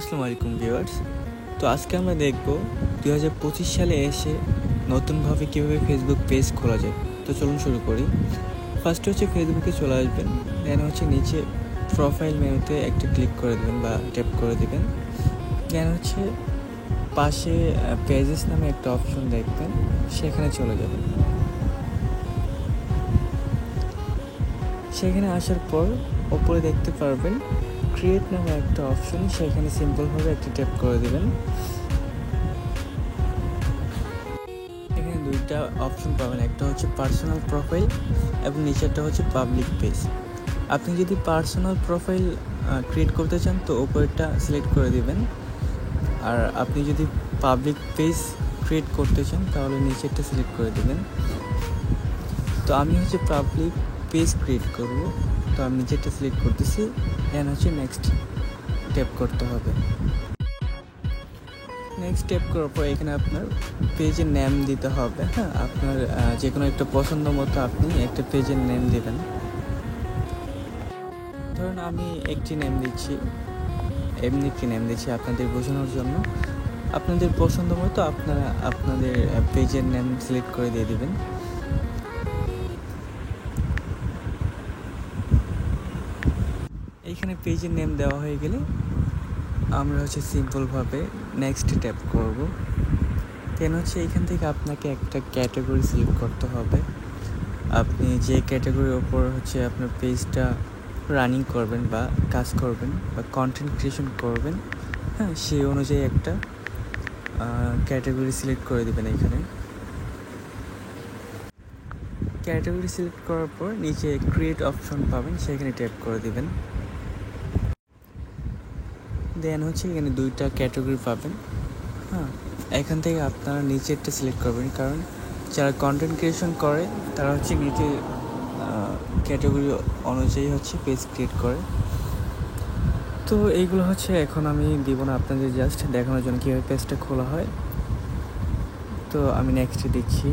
আসসালামু আলাইকুম ভিউয়ার্স। তো আজকে আমরা দেখব 2025 সালে এসে নতুনভাবে কীভাবে ফেসবুক পেজ খোলা যায়। তো চলুন শুরু করি। ফার্স্টে হচ্ছে ফেসবুকে চলে আসবেন, দেন হচ্ছে নিচে প্রোফাইল মেনুতে একটা ক্লিক করে দেবেন বা ট্যাপ করে দেবেন। দেন হচ্ছে পাশে পেজেস নামে একটা অপশন দেখবেন, সেখানে চলে যাবেন। সেখানে আসার পর ওপরে দেখতে পারবেন ক্রিয়েট নামে একটা অপশন, সেখানে সিম্পলভাবে একটা ট্যাপ করে দেবেন। এখানে দুইটা অপশন পাবেন, একটা হচ্ছে পার্সোনাল প্রোফাইল এবং নিচেরটা হচ্ছে পাবলিক পেজ। আপনি যদি পার্সোনাল প্রোফাইল ক্রিয়েট করতে চান তো উপরেরটা সিলেক্ট করে দিবেন, আর আপনি যদি পাবলিক পেজ ক্রিয়েট করতে চান তাহলে নিচেরটা সিলেক্ট করে দিবেন। তো আমি হচ্ছে পাবলিক পেজ ক্রিয়েট করব, তো আমি নিচেরটা সিলেক্ট করতেছি, দেন হচ্ছে নেক্সট ট্যাপ করতে হবে। নেক্সট ট্যাপ করার পর এখানে আপনার পেজের নেম দিতে হবে। হ্যাঁ, আপনার যে কোনো একটা পছন্দ মতো আপনি একটা পেজের নেম দেবেন। ধরুন আমি একটি নেম দিচ্ছি, এমনি একটি নেম দিচ্ছি আপনাদের বোঝানোর জন্য। আপনাদের পছন্দ মতো আপনারা আপনাদের পেজের নেম সিলেক্ট করে দিয়ে দেবেন। এইখানে পেজের নেম দেওয়া হয়ে গেলে আমরা হচ্ছে সিম্পলভাবে নেক্সট ট্যাপ করব। দেন হচ্ছে এখান থেকে আপনাকে একটা ক্যাটাগরি সিলেক্ট করতে হবে। আপনি যে ক্যাটাগরির ওপর হচ্ছে আপনার পেজটা রানিং করবেন বা কাজ করবেন বা কন্টেন্ট ক্রিয়েশন করবেন, হ্যাঁ, সেই অনুযায়ী একটা ক্যাটাগরি সিলেক্ট করে দেবেন। এখানে ক্যাটাগরি সিলেক্ট করার পর নিচে ক্রিয়েট অপশন পাবেন, সেখানে ট্যাপ করে দেবেন। দেন হচ্ছে এখানে দুইটা ক্যাটাগরি পাবেন। হ্যাঁ, এখান থেকে আপনারা নিচেরটা সিলেক্ট করবেন, কারণ যারা কন্টেন্ট ক্রিয়েশন করে তারা হচ্ছে নিচে ক্যাটাগরি অনুযায়ী হচ্ছে পেজ ক্রিয়েট করে। তো এইগুলো হচ্ছে এখন আমি দিব না, আপনাদের জাস্ট দেখানোর জন্য কীভাবে পেজটা খোলা হয়। তো আমি নেক্সটে দিচ্ছি।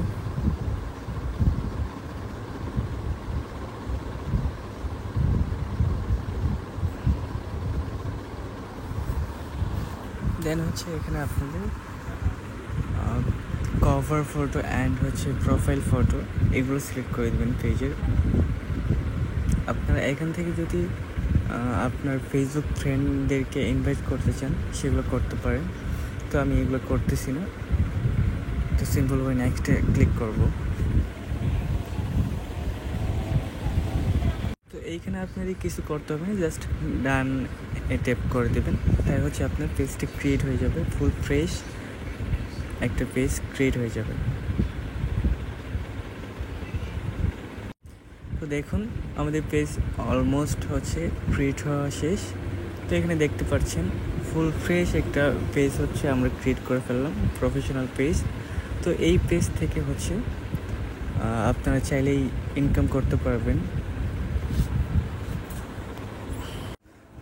দেন হচ্ছে এখানে আপনাদের কভার ফটো অ্যান্ড হচ্ছে প্রোফাইল ফটো এগুলো সিলেক্ট করে দেবেন পেজের। আপনারা এখান থেকে যদি আপনার ফেসবুক ফ্রেন্ডদেরকে ইনভাইট করতে চান সেগুলো করতে পারেন। তো আমি এগুলো করতেছি না, তো সিম্পলভাবে নেক্সটে ক্লিক করব। তো এইখানে আপনাদের কিছু করতে হবে না, জাস্ট ডান ট্যাপ করে দেবেন, তাই হচ্ছে আপনার পেজটা ক্রিয়েট হয়ে যাবে, ফুল ফ্রেশ একটা পেজ ক্রিয়েট হয়ে যাবে। তো দেখুন আমাদের পেজ অলমোস্ট হচ্ছে ক্রিয়েট হওয়া শেষ। তো এখানে দেখতে পাচ্ছেন ফুল ফ্রেশ একটা পেজ হচ্ছে আমরা ক্রিয়েট করে ফেললাম, প্রফেশনাল পেজ। তো এই পেজ থেকে হচ্ছে আপনারা চাইলেই ইনকাম করতে পারবেন।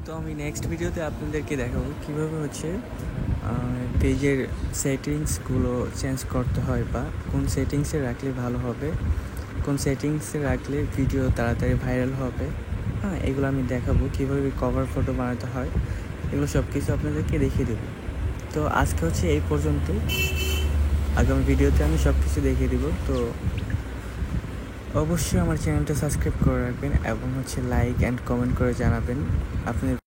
তো আমি নেক্সট ভিডিওতে আপনাদেরকে দেখাবো কীভাবে হচ্ছে পেজের সেটিংসগুলো চেঞ্জ করতে হয় বা কোন সেটিংসে রাখলে ভালো হবে, কোন সেটিংসে রাখলে ভিডিও তাড়াতাড়ি ভাইরাল হবে। হ্যাঁ, এগুলো আমি দেখাবো, কীভাবে কভার ফটো বানাতে হয়, এগুলো সব কিছু আপনাদেরকে দেখিয়ে দেবো। তো আজকে হচ্ছে এই পর্যন্ত, আগামী ভিডিওতে আমি সব কিছু দেখিয়ে দেবো। তো অবশ্যই আমার চ্যানেলটা সাবস্ক্রাইব করে রাখবেন এবং হচ্ছে লাইক অ্যান্ড কমেন্ট করে জানাবেন আপনাদের